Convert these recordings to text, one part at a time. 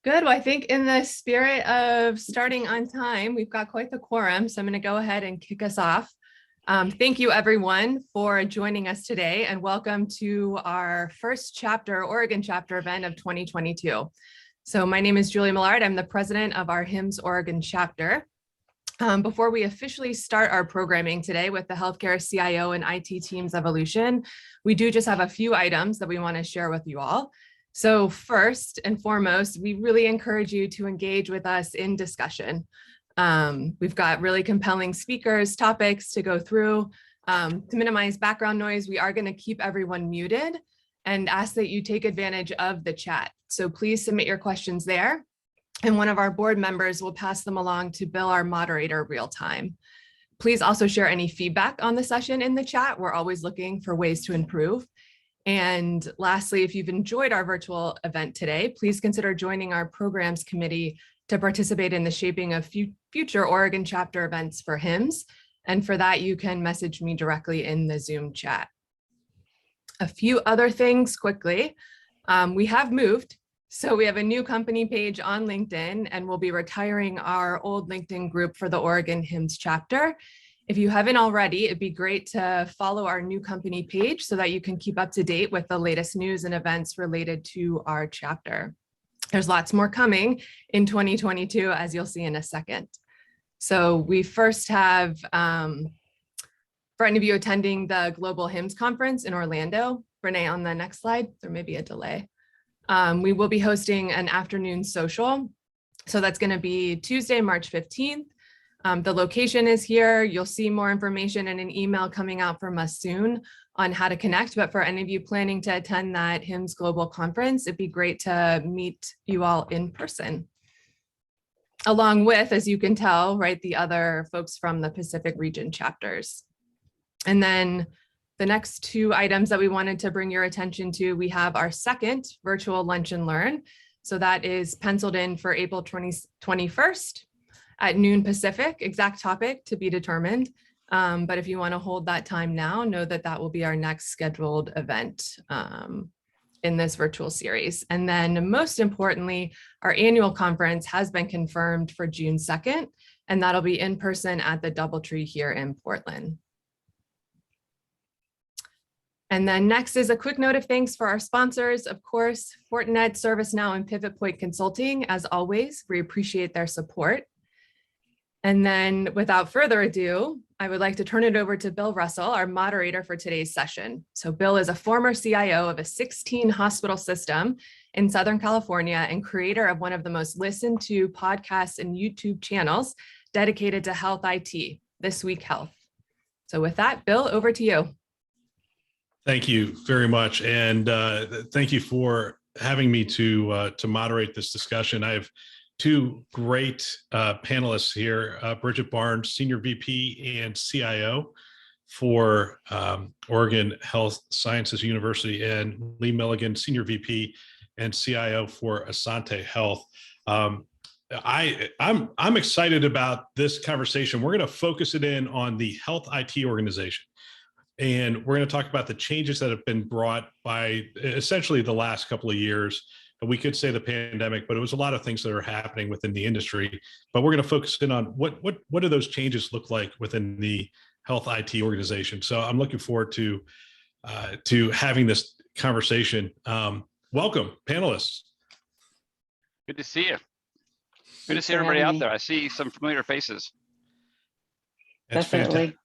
Good. Well, I think in the spirit of starting on time, we've got quite the quorum. So I'm going to go ahead and kick us off. Thank you, everyone, for joining us today, and welcome to our first chapter, Oregon chapter event of 2022. So my name is Julie Millard. I'm the president of our HIMSS Oregon chapter. Before we officially start our programming today with the Healthcare CIO and IT Teams Evolution, we do just have a few items that we want to share with you all. So first and foremost, we really encourage you to engage with us in discussion. We've got really compelling speakers, topics to go through. To minimize background noise, we are going to keep everyone muted and ask that you take advantage of the chat. So please submit your questions there, and one of our board members will pass them along to Bill, our moderator, real time. Please also share any feedback on the session in the chat. We're always looking for ways to improve. And lastly, if you've enjoyed our virtual event today, please consider joining our programs committee to participate in the shaping of future Oregon chapter events for HIMSS. And for that, you can message me directly in the Zoom chat. A few other things quickly. We have moved. So we have a new company page on LinkedIn, and we'll be retiring our old LinkedIn group for the Oregon HIMSS chapter. If you haven't already, it'd be great to follow our new company page so that you can keep up to date with the latest news and events related to our chapter. There's lots more coming in 2022, as you'll see in a second. So we first have, for any of you attending the Global HIMSS Conference in Orlando, Renee, on the next slide, there may be a delay. We will be hosting an afternoon social. So that's going to be Tuesday, March 15th. The location is here. You'll see more information in an email coming out from us soon on how to connect. But for any of you planning to attend that HIMSS Global Conference, it'd be great to meet you all in person. Along with, as you can tell, right, the other folks from the Pacific region chapters. And then the next two items that we wanted to bring your attention to, we have our second virtual lunch and learn. So that is penciled in for April 21st. At noon Pacific, exact topic to be determined. But if you want to hold that time now, know that that will be our next scheduled event in this virtual series. And then most importantly, our annual conference has been confirmed for June 2nd, and that'll be in person at the DoubleTree here in Portland. And then next is a quick note of thanks for our sponsors, of course, Fortinet, ServiceNow, and Pivot Point Consulting. As always, we appreciate their support. And then without further ado, I would like to turn it over to Bill Russell, our moderator for today's session. So Bill is a former CIO of a 16 hospital system in Southern California and creator of one of the most listened to podcasts and YouTube channels dedicated to health IT, This Week Health. So with that, Bill, over to you. Thank you very much. And thank you for having me to moderate this discussion. I have two great panelists here, Bridget Barnes, Senior VP and CIO for Oregon Health Sciences University, and Lee Milligan, Senior VP and CIO for Asante Health. I'm excited about this conversation. We're going to focus it in on the health IT organization. And we're going to talk about the changes that have been brought by essentially the last couple of years. We could say the pandemic, but it was a lot of things that are happening within the industry. But we're going to focus in on what do those changes look like within the health IT organization. So I'm looking forward to having this conversation. Welcome, panelists. Good to see you. Good to see everybody out there. I see some familiar faces. Definitely.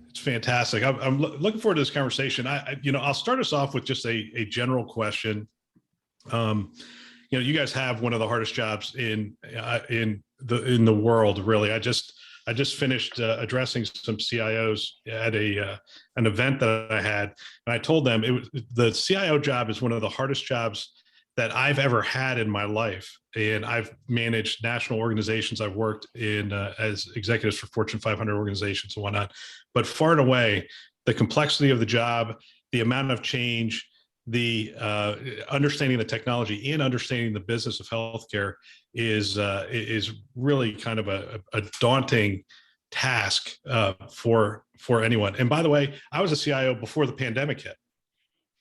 It's fantastic. I'm looking forward to this conversation. I'll start us off with just a general question. You guys have one of the hardest jobs in the world, really. I just finished addressing some CIOs at an event that I had, and I told them the CIO job is one of the hardest jobs that I've ever had in my life. And I've managed national organizations. I've worked in as executives for Fortune 500 organizations and whatnot. But far and away, the complexity of the job, the amount of change, the understanding the technology and understanding the business of healthcare is really kind of a daunting task for anyone. And by the way, I was a CIO before the pandemic hit,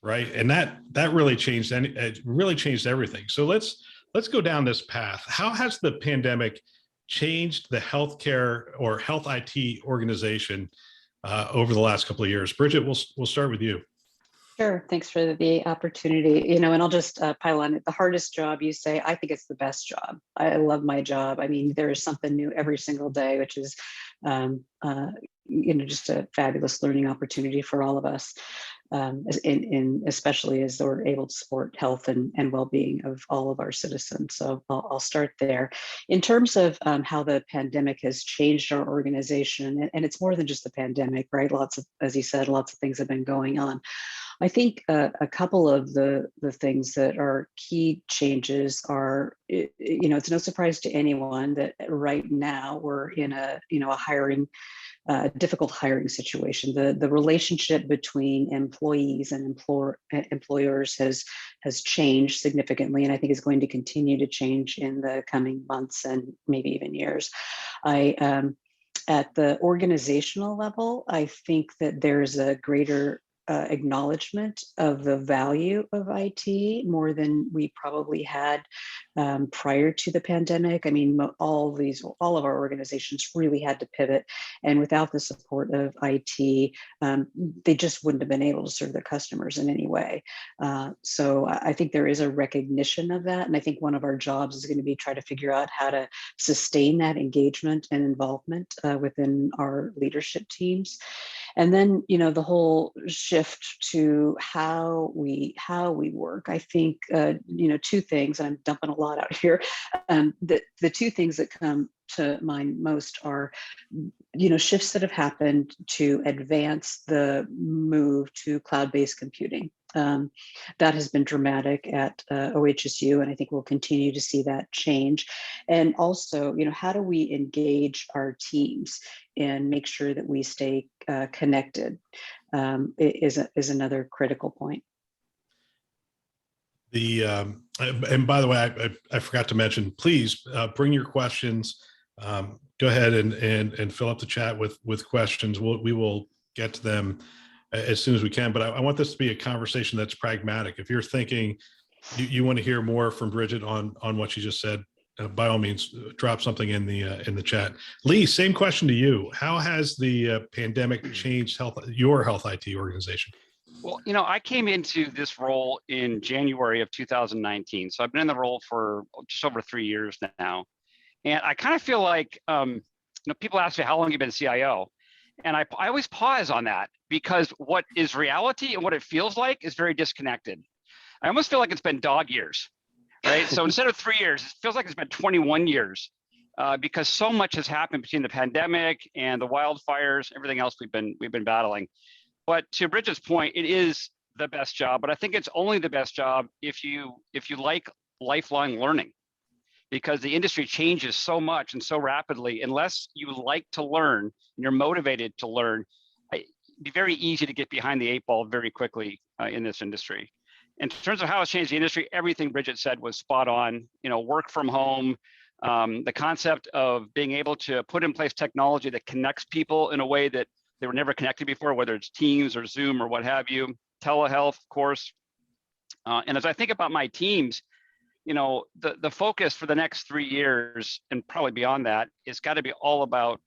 right? And that really changed everything. So let's let's go down this path. How has the pandemic changed the healthcare or health IT organization over the last couple of years? Bridget, we'll start with you. Sure. Thanks for the opportunity. And I'll just pile on it. The hardest job, you say, I think it's the best job. I love my job. I mean, there is something new every single day, which is, just a fabulous learning opportunity for all of us. Especially as we're able to support health and well-being of all of our citizens. So I'll start there. In terms of how the pandemic has changed our organization, and it's more than just the pandemic, right? As you said, lots of things have been going on. I think a couple of the things that are key changes are, it's no surprise to anyone that right now we're in a difficult hiring situation. The relationship between employees and employers has changed significantly, and I think is going to continue to change in the coming months and maybe even years. At the organizational level, I think that there's a greater acknowledgement of the value of IT more than we probably had prior to the pandemic. I mean, all of our organizations really had to pivot, and without the support of IT, they just wouldn't have been able to serve their customers in any way. So I think there is a recognition of that, and I think one of our jobs is going to be try to figure out how to sustain that engagement and involvement within our leadership teams. And then, the whole shift to how we work. I think, two things, and I'm dumping a lot out here. The two things that come to mind most are, shifts that have happened to advance the move to cloud-based computing. That has been dramatic at OHSU, and I think we'll continue to see that change. And also, how do we engage our teams and make sure that we stay connected is another critical point. And by the way, I forgot to mention, please bring your questions. Go ahead and fill up the chat with questions. We will get to them as soon as we can, but I want this to be a conversation that's pragmatic. If you're thinking you want to hear more from Bridget on what she just said, by all means, drop something in the chat. Lee, same question to you. How has the pandemic changed your health IT organization? Well, I came into this role in January of 2019. So I've been in the role for just over 3 years now. And I kind of feel like, people ask me, how long have you been CIO? And I always pause on that, because what is reality and what it feels like is very disconnected. I almost feel like it's been dog years, right? So instead of 3 years, it feels like it's been 21 years because so much has happened between the pandemic and the wildfires, everything else we've been battling. But to Bridget's point, it is the best job, but I think it's only the best job if you like lifelong learning, because the industry changes so much and so rapidly. Unless you like to learn and you're motivated to learn, it'd be very easy to get behind the 8 ball very quickly in this industry. In terms of how it's changed the industry, everything Bridget said was spot on. Work from home, the concept of being able to put in place technology that connects people in a way that they were never connected before, whether it's Teams or Zoom or what have you, telehealth, of course. And as I think about my teams, the focus for the next 3 years and probably beyond that is got to be all about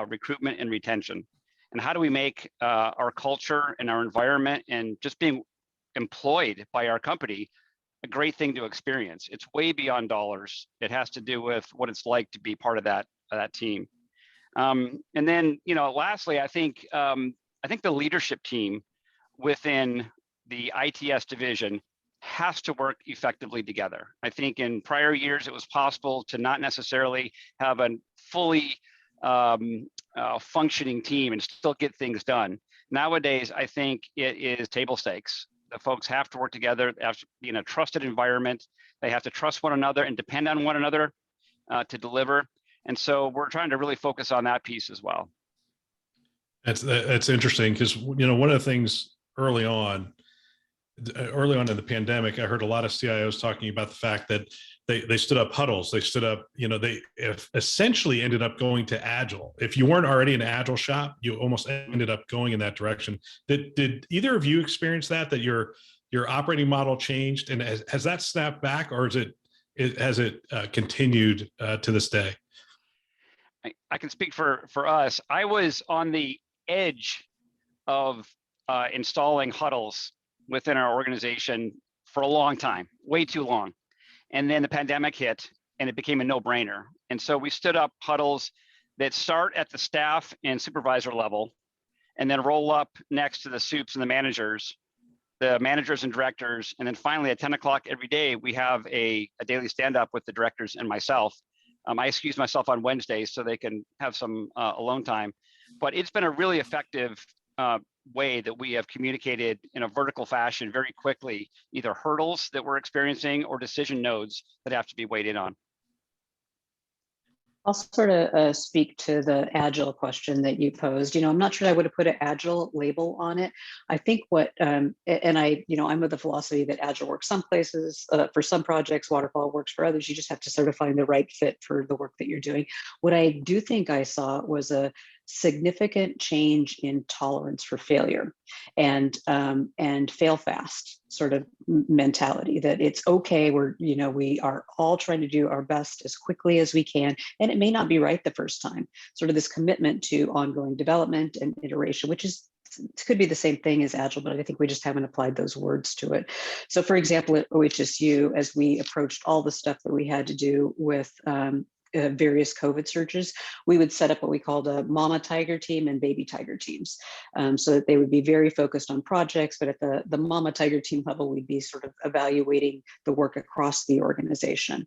recruitment and retention. And how do we make our culture and our environment and just being employed by our company a great thing to experience. It's way beyond dollars. It has to do with what it's like to be part of that team. And then, lastly, I think the leadership team within the ITS division has to work effectively together. I think in prior years, it was possible to not necessarily have a fully functioning team and still get things done. Nowadays, I think it is table stakes. The folks have to work together, they have to be in a trusted environment. They have to trust one another and depend on one another to deliver. And so we're trying to really focus on that piece as well. That's interesting, because one of the things early on in the pandemic, I heard a lot of CIOs talking about the fact that they stood up huddles. They stood up, they essentially ended up going to Agile. If you weren't already an Agile shop, you almost ended up going in that direction. Did either of you experience that your operating model changed, and has that snapped back, or is it has it continued to this day? I can speak for us. I was on the edge of installing huddles within our organization for a long time, way too long. And then the pandemic hit and it became a no-brainer. And so we stood up huddles that start at the staff and supervisor level and then roll up next to the soups and the managers and directors. And then finally at 10 o'clock every day, we have a daily stand-up with the directors and myself. I excuse myself on Wednesdays so they can have some alone time. But it's been a really effective way that we have communicated in a vertical fashion very quickly, either hurdles that we're experiencing or decision nodes that have to be weighed in on. I'll sort of speak to the agile question that you posed. I'm not sure I would have put an agile label on it. I think I'm with the philosophy that agile works some places, for some projects, waterfall works for others. You just have to sort of find the right fit for the work that you're doing. What I do think I saw was a significant change in tolerance for failure and fail fast sort of mentality, that it's okay. We are all trying to do our best as quickly as we can. And it may not be right the first time. Sort of this commitment to ongoing development and iteration, which could be the same thing as agile, but I think we just haven't applied those words to it. So for example, at OHSU, as we approached all the stuff that we had to do with various COVID surges, we would set up what we called a mama tiger team and baby tiger teams, so that they would be very focused on projects, but at the mama tiger team level, we'd be sort of evaluating the work across the organization.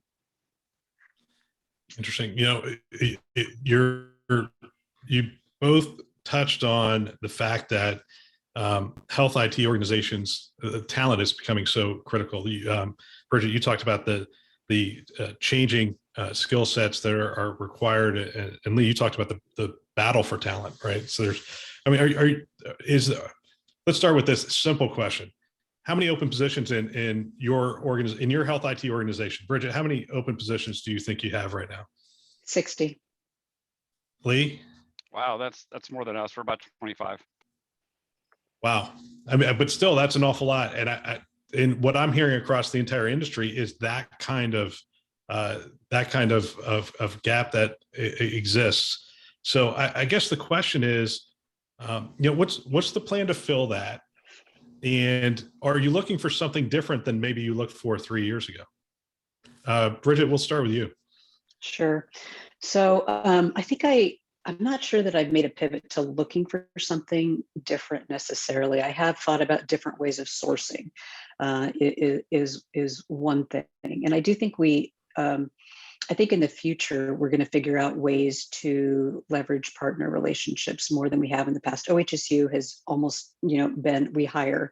Interesting. You both touched on the fact that health IT organizations, talent is becoming so critical. Bridget, you talked about the changing skill sets that are required, and Lee, you talked about the battle for talent, right? So let's start with this simple question: how many open positions in your health IT organization? Bridget, how many open positions do you think you have right now? 60. Lee? Wow, that's more than us. We're about 25. Wow. I mean, but still, that's an awful lot. And what I'm hearing across the entire industry is that kind of gap that exists. So I guess the question is, what's the plan to fill that? And are you looking for something different than maybe you looked for 3 years ago? Bridget, we'll start with you. Sure. So I think I'm not sure that I've made a pivot to looking for something different necessarily. I have thought about different ways of sourcing. Is one thing, and I do think I think in the future, we're going to figure out ways to leverage partner relationships more than we have in the past. OHSU has almost, we hire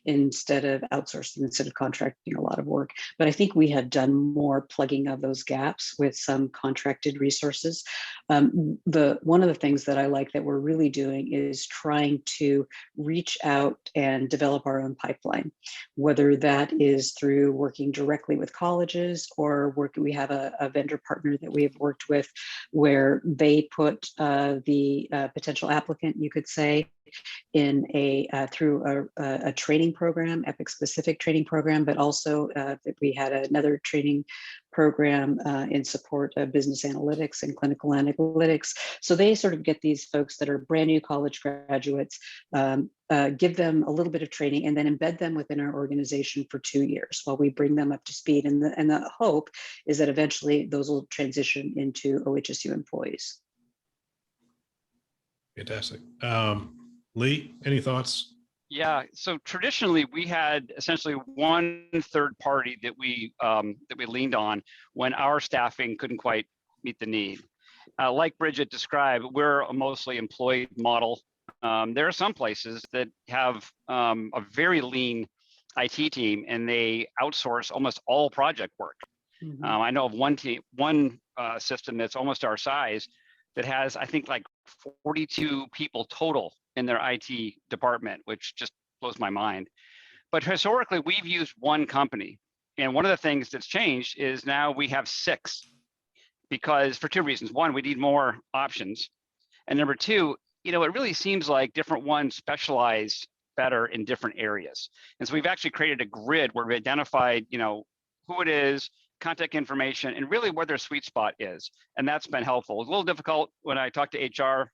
instead of outsourcing, instead of contracting a lot of work. But I think we have done more plugging of those gaps with some contracted resources. One of the things that I like that we're really doing is trying to reach out and develop our own pipeline, whether that is through working directly with colleges or we have a vendor partner that we have worked with where they put the potential applicant, you could say, in through a training program, Epic specific training program, but also we had another training program in support of business analytics and clinical analytics. So they sort of get these folks that are brand new college graduates, give them a little bit of training, and then embed them within our organization for 2 years while we bring them up to speed. And the hope is that eventually those will transition into OHSU employees. Fantastic. Lee, any thoughts? Yeah, so traditionally we had essentially one third party that we leaned on when our staffing couldn't quite meet the need. Like Bridget described, we're a mostly employed model. There are some places that have a very lean IT team and they outsource almost all project work. Mm-hmm. I know of one system that's almost our size that has, I think, like 42 people total in their IT department, which just blows my mind. But historically, we've used one company. And one of the things that's changed is now we have 6, because for 2 reasons. One, we need more options. And number 2, it really seems like different ones specialize better in different areas. And so we've actually created a grid where we identified, who it is, contact information, and really where their sweet spot is. And that's been helpful. It's a little difficult when I talk to HR, a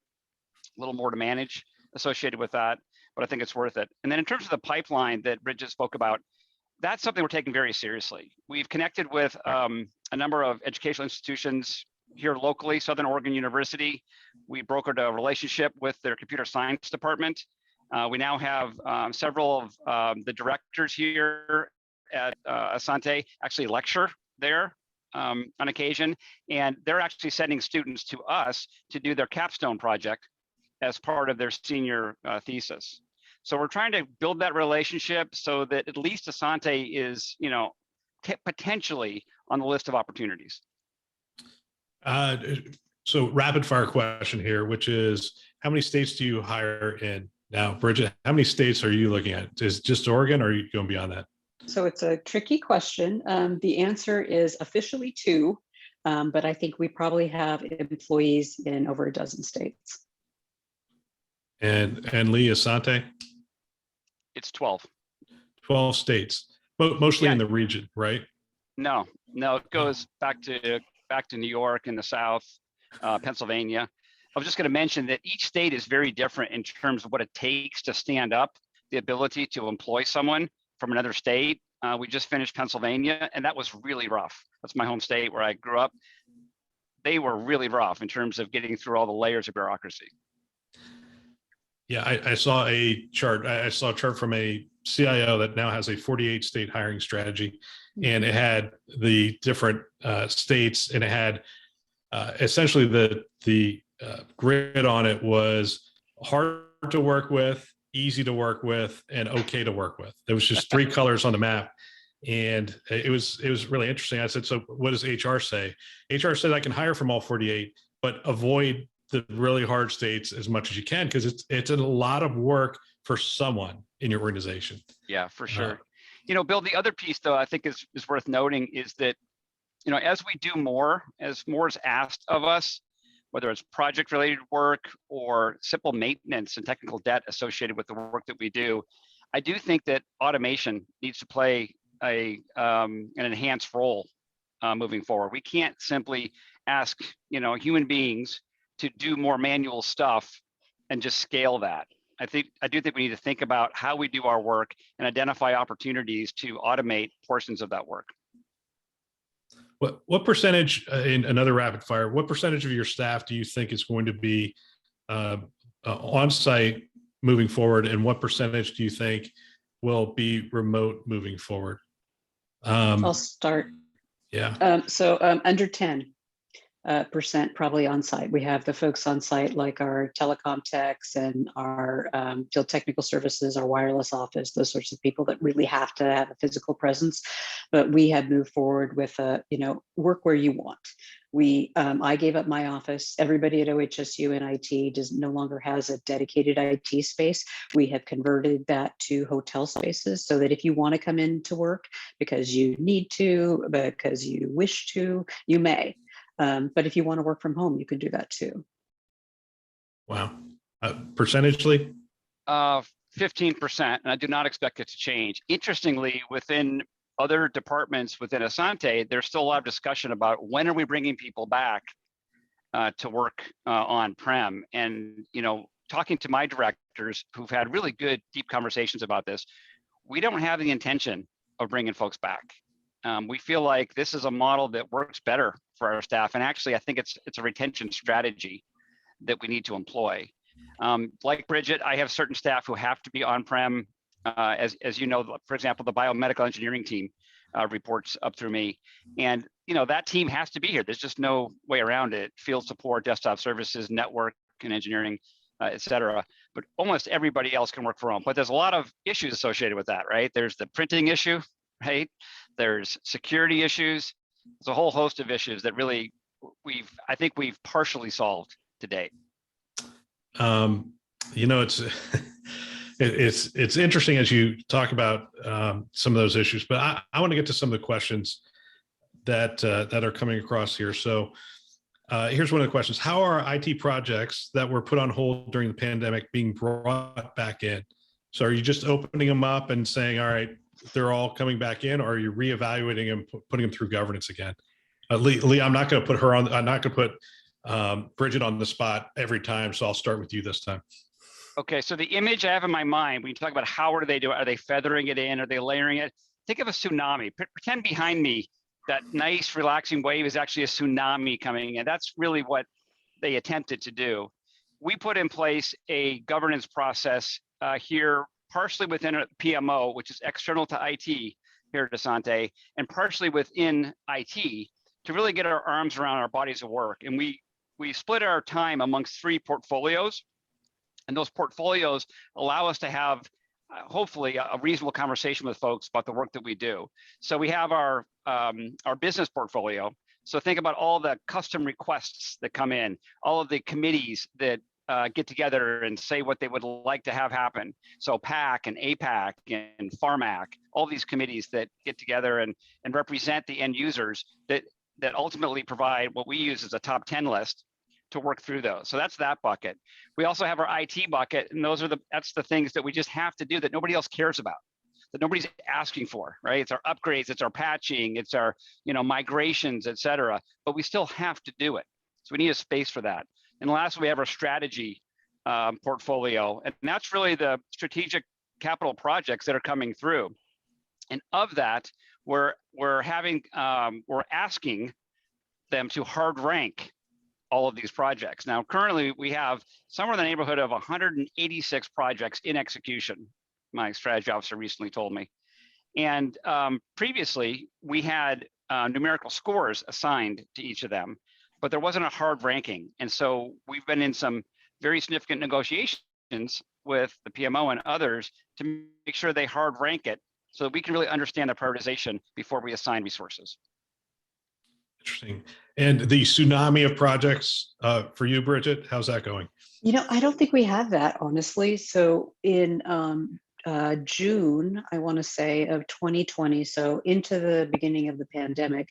little more to manage associated with that, but I think it's worth it. And then in terms of the pipeline that Bridget spoke about, that's something we're taking very seriously. We've connected with a number of educational institutions here locally, Southern Oregon University. We brokered a relationship with their computer science department. We now have several of the directors here at Asante actually lecture there on occasion, and they're actually sending students to us to do their capstone project as part of their senior thesis. So we're trying to build that relationship so that at least Asante is, potentially on the list of opportunities. So rapid fire question here, which is, how many states do you hire in now? Bridget, how many states are you looking at? Is it just Oregon, or are you going beyond that? So it's a tricky question. The answer is officially 2, but I think we probably have employees in over a dozen states. And Lee, Asante? It's 12. 12 states, mostly in the region, right? No, it goes back to New York in the South, Pennsylvania. I was just going to mention that each state is very different in terms of what it takes to stand up the ability to employ someone from another state. We just finished Pennsylvania, and that was really rough. That's my home state where I grew up. They were really rough in terms of getting through all the layers of bureaucracy. Yeah, I saw a chart. I saw a chart from a CIO that now has a 48 state hiring strategy, and it had the different states, and it had essentially the grid on it was hard to work with, easy to work with, and okay to work with. There was just 3 colors on the map, and it was really interesting. I said, so what does HR say? HR said I can hire from all 48, but avoid the really hard states as much as you can, because it's a lot of work for someone in your organization. Yeah, for sure. Bill, the other piece though I think is worth noting is that, as we do more, as more is asked of us, whether it's project related work or simple maintenance and technical debt associated with the work that we do, I do think that automation needs to play an enhanced role moving forward. We can't simply ask, human beings to do more manual stuff and just scale that. I do think we need to think about how we do our work and identify opportunities to automate portions of that work. What percentage, in another rapid fire, what percentage of your staff do you think is going to be on site moving forward, and what percentage do you think will be remote moving forward? I'll start. Yeah. Under 10% probably on site. We have the folks on site like our telecom techs and our field technical services, our wireless office, those sorts of people that really have to have a physical presence. But we have moved forward with work where you want. I gave up my office. Everybody at OHSU and IT no longer has a dedicated IT space. We have converted that to hotel spaces so that if you want to come in to work because you need to, because you wish to, you may. But if you want to work from home, you can do that too. Wow. Percentagely? 15%, and I do not expect it to change. Interestingly, within other departments within Asante, there's still a lot of discussion about when are we bringing people back to work on-prem. And, talking to my directors who've had really good, deep conversations about this, we don't have the intention of bringing folks back. We feel like this is a model that works better for our staff. And actually, I think it's a retention strategy that we need to employ. Like Bridget, I have certain staff who have to be on-prem. As you know, for example, the biomedical engineering team reports up through me. And, that team has to be here. There's just no way around it. Field support, desktop services, network and engineering, et cetera. But almost everybody else can work from home. But there's a lot of issues associated with that, right? There's the printing issue, right? There's security issues. There's a whole host of issues that really I think we've partially solved to date. It's interesting as you talk about some of those issues, but I want to get to some of the questions that are coming across here. So here's one of the questions: how are IT projects that were put on hold during the pandemic being brought back in? So are you just opening them up and saying, all right, they're all coming back in, or are you reevaluating them, putting them through governance again? Lee, I'm not going to put her on. I'm not going to put Bridget on the spot every time. So I'll start with you this time. Okay, so the image I have in my mind when you talk about how do they do it, are they feathering it in? Are they layering it? Think of a tsunami. Pretend behind me that nice, relaxing wave is actually a tsunami coming, and that's really what they attempted to do. We put in place a governance process here, partially within a PMO, which is external to IT here at Asante, and partially within IT to really get our arms around our bodies of work. And we split our time amongst 3 portfolios, and those portfolios allow us to have hopefully a reasonable conversation with folks about the work that we do. So we have our business portfolio. So think about all the custom requests that come in, all of the committees that get together and say what they would like to have happen. So PAC and APAC and PharmAC, all these committees that get together and represent the end users that ultimately provide what we use as a top 10 list to work through those. So that's that bucket. We also have our IT bucket, and that's the things that we just have to do that nobody else cares about, that nobody's asking for, right? It's our upgrades, it's our patching, it's our migrations, et cetera, but we still have to do it. So we need a space for that. And lastly, we have our strategy portfolio, and that's really the strategic capital projects that are coming through. And of that, we're asking them to hard rank all of these projects. Now, currently we have somewhere in the neighborhood of 186 projects in execution, my strategy officer recently told me. And previously we had numerical scores assigned to each of them, but there wasn't a hard ranking. And so we've been in some very significant negotiations with the PMO and others to make sure they hard rank it so that we can really understand the prioritization before we assign resources. Interesting. And the tsunami of projects for you, Bridget, how's that going? I don't think we have that, honestly. So in June, I want to say, of 2020, so into the beginning of the pandemic,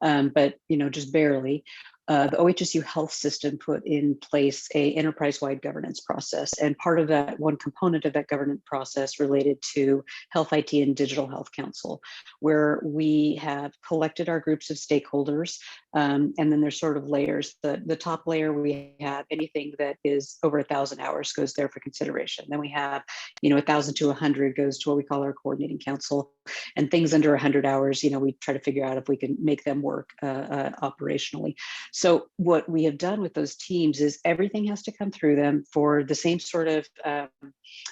but just barely, the OHSU health system put in place a enterprise-wide governance process. And part of that, one component of that governance process related to Health IT and Digital Health Council, where we have collected our groups of stakeholders. And then there's sort of layers. The top layer, we have anything that is over 1,000 hours goes there for consideration. Then we have, 1,000 to 100 goes to what we call our coordinating council. And things under 100 hours, we try to figure out if we can make them work operationally. So what we have done with those teams is everything has to come through them for the same sort of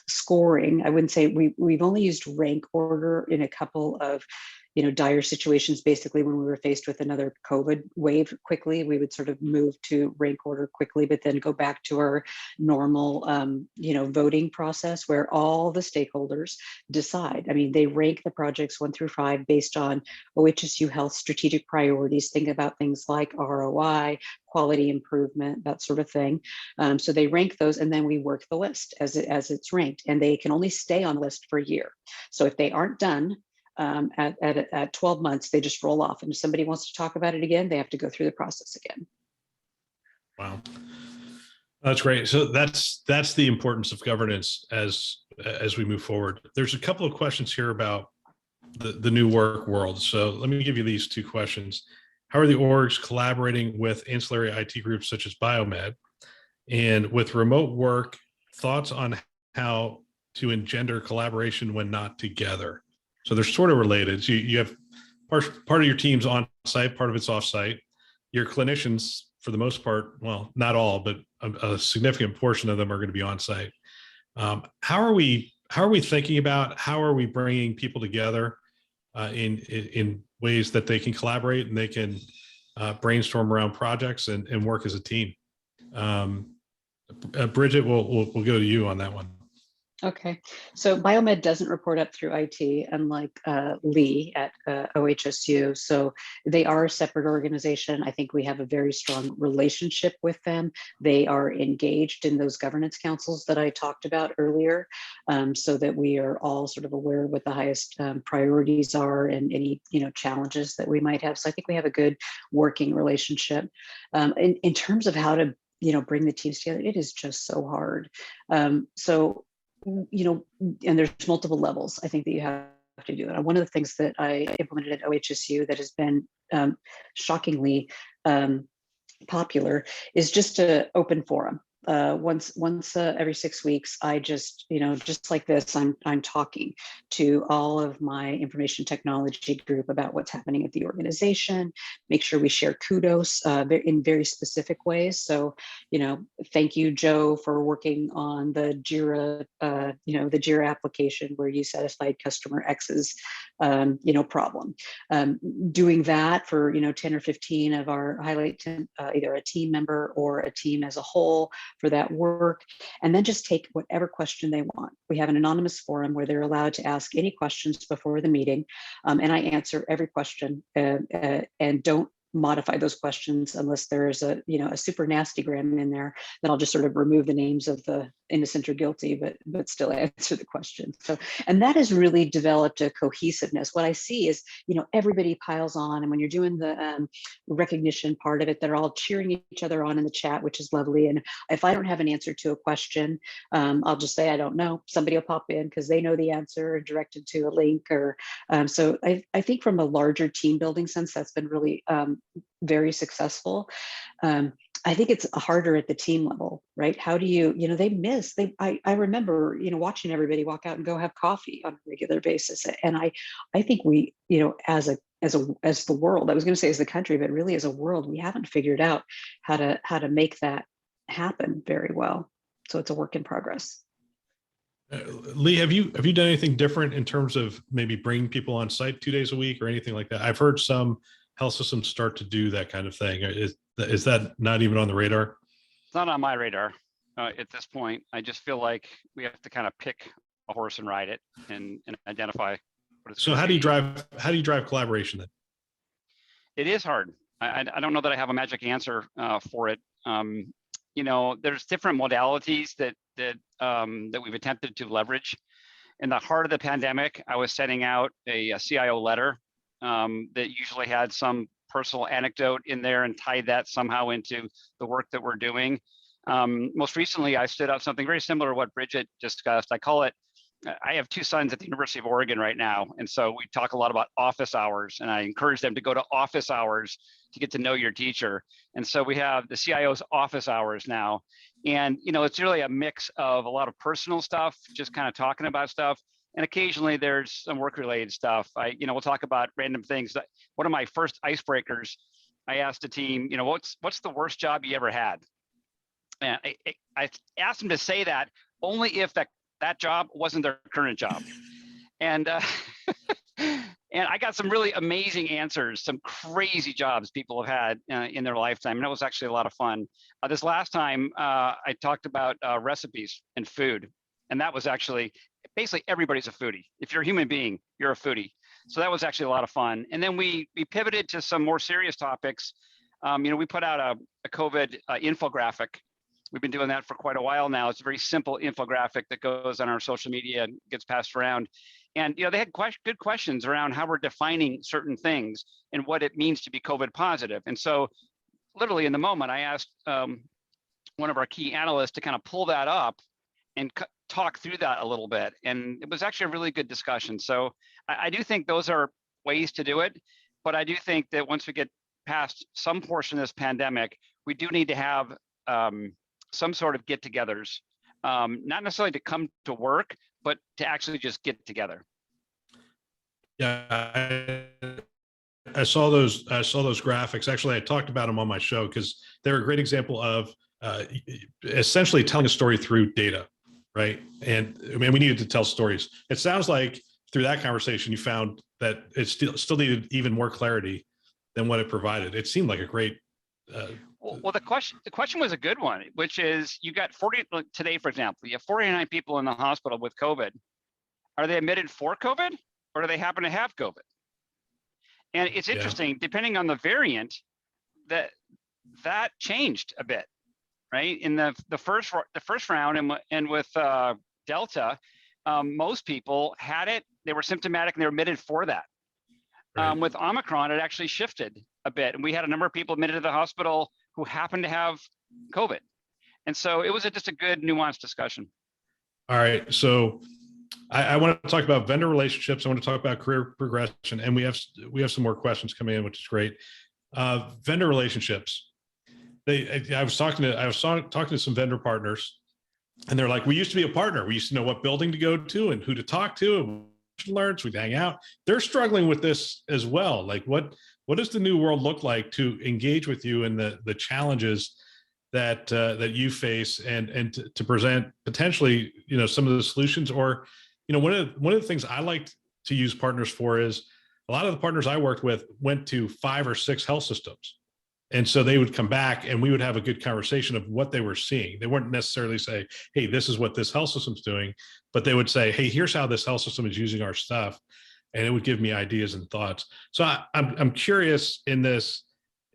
scoring. I wouldn't say we've only used rank order in a couple of dire situations. Basically, when we were faced with another COVID wave quickly, we would sort of move to rank order quickly, but then go back to our normal, voting process where all the stakeholders decide. I mean, they rank the projects 1 through 5 based on OHSU Health strategic priorities. Think about things like ROI, quality improvement, that sort of thing. So they rank those, and then we work the list as it's ranked, and they can only stay on the list for a year. So if they aren't done, at 12 months, they just roll off. And if somebody wants to talk about it again, they have to go through the process again. Wow. That's great. So that's the importance of governance as we move forward. There's a couple of questions here about the new work world. So let me give you these 2 questions. How are the orgs collaborating with ancillary IT groups such as Biomed? And with remote work, thoughts on how to engender collaboration when not together? So they're sort of related. So you have part of your team's on site, part of it's off site. Your clinicians, for the most part, well, not all, but a significant portion of them are going to be on site. How are we thinking about how are we bringing people together in ways that they can collaborate and they can brainstorm around projects and work as a team? Bridget, we'll go to you on that one. Okay, so Biomed doesn't report up through IT, unlike Lee at OHSU. So they are a separate organization. I think we have a very strong relationship with them. They are engaged in those governance councils that I talked about earlier, so that we are all sort of aware of what the highest priorities are and any challenges that we might have. So I think we have a good working relationship. In terms of how to bring the teams together, it is just so hard. And there's multiple levels I think that you have to do that. One of the things that I implemented at OHSU that has been shockingly popular is just an open forum. Once every 6 weeks, I just, just like this, I'm talking to all of my information technology group about what's happening at the organization, make sure we share kudos in very specific ways. So, thank you, Joe, for working on the Jira, the Jira application where you satisfied customer X's, problem. Doing that for, 10 or 15 of our highlight, either a team member or a team as a whole, for that work, and then just take whatever question they want. We have an anonymous forum where they're allowed to ask any questions before the meeting, and I answer every question and don't modify those questions unless there's a super nasty gram in there. Then I'll just sort of remove the names of the innocent or guilty, but still answer the question. So, and that has really developed a cohesiveness. What I see is, everybody piles on, and when you're doing the recognition part of it, they're all cheering each other on in the chat, which is lovely. And if I don't have an answer to a question, I'll just say I don't know. Somebody will pop in because they know the answer, or directed to a link, or so I think from a larger team building sense, that's been really very successful. I think it's harder at the team level, right? How do you, I remember, watching everybody walk out and go have coffee on a regular basis. And I think we, as the world, I was going to say as the country, but really as a world, we haven't figured out how to make that happen very well. So it's a work in progress. Lee, have you done anything different in terms of maybe bringing people on site 2 days a week or anything like that? I've heard some health systems start to do that kind of thing. Is that not even on the radar? It's not on my radar at this point. I just feel like we have to kind of pick a horse and ride it and identify what it's. So how do you drive collaboration then? It is hard. I don't know that I have a magic answer for it. There's different modalities that we've attempted to leverage. In the heart of the pandemic, I was sending out a CIO letter that usually had some personal anecdote in there and tied that somehow into the work that we're doing. Most recently, I stood out something very similar to what Bridget discussed. I have 2 sons at the University of Oregon right now. And so we talk a lot about office hours, and I encourage them to go to office hours to get to know your teacher. And so we have the CIO's office hours now. And, it's really a mix of a lot of personal stuff, just kind of talking about stuff. And occasionally there's some work-related stuff. We'll talk about random things. One of my first icebreakers, I asked the team, what's the worst job you ever had? And I asked them to say that only if that job wasn't their current job. And and I got some really amazing answers, some crazy jobs people have had in their lifetime. And that was actually a lot of fun. This last time I talked about recipes and food. And that was actually, basically everybody's a foodie. If you're a human being, you're a foodie. So that was actually a lot of fun. And then we pivoted to some more serious topics. We put out a COVID infographic. We've been doing that for quite a while now. It's a very simple infographic that goes on our social media and gets passed around. And they had good questions around how we're defining certain things and what it means to be COVID positive. And so literally in the moment, I asked one of our key analysts to kind of pull that up and talk through that a little bit. And it was actually a really good discussion. So I do think those are ways to do it. But I do think that once we get past some portion of this pandemic, we do need to have some sort of get-togethers, not necessarily to come to work, but to actually just get together. Yeah, I saw those graphics. Actually, I talked about them on my show because they're a great example of essentially telling a story through data, right? And I mean, we needed to tell stories. It sounds like through that conversation, you found that it still needed even more clarity than what it provided. It seemed like a great. Well, the question was a good one, which is you got 40 today, for example, you have 49 people in the hospital with COVID. Are they admitted for COVID, or do they happen to have COVID? And it's interesting, depending on the variant, that changed a bit, right? In the first round and with Delta, most people had it. They were symptomatic and they were admitted for that. Right. With Omicron, it actually shifted a bit, and we had a number of people admitted to the hospital who happened to have COVID. And so it was just a good nuanced discussion. All right. So I want to talk about vendor relationships. I want to talk about career progression, and we have some more questions coming in, which is great. Vendor relationships. I was talking to some vendor partners, and they're like, we used to be a partner. We used to know what building to go to and who to talk to and learn. So we'd hang out. They're struggling with this as well. Like, what does the new world look like to engage with you and the challenges that you face, and to present potentially, some of the solutions? Or, one of the things I like to use partners for is, a lot of the partners I worked with went to 5 or 6 health systems. And so they would come back and we would have a good conversation of what they were seeing. They weren't necessarily say, hey, this is what this health system's doing, but they would say, hey, here's how this health system is using our stuff. And it would give me ideas and thoughts. So I'm curious, in this,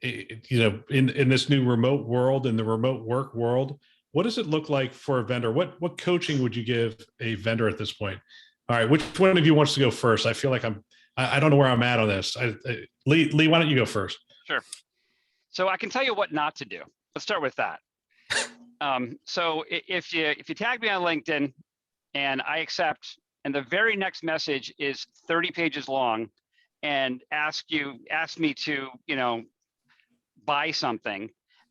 in this new remote world, in the remote work world, what does it look like for a vendor? What coaching would you give a vendor at this point? All right, which one of you wants to go first? I feel like I don't know where I'm at on this. Lee, why don't you go first? Sure. So I can tell you what not to do. Let's start with that. So if you tag me on LinkedIn and I accept, and the very next message is 30 pages long and ask me to, buy something,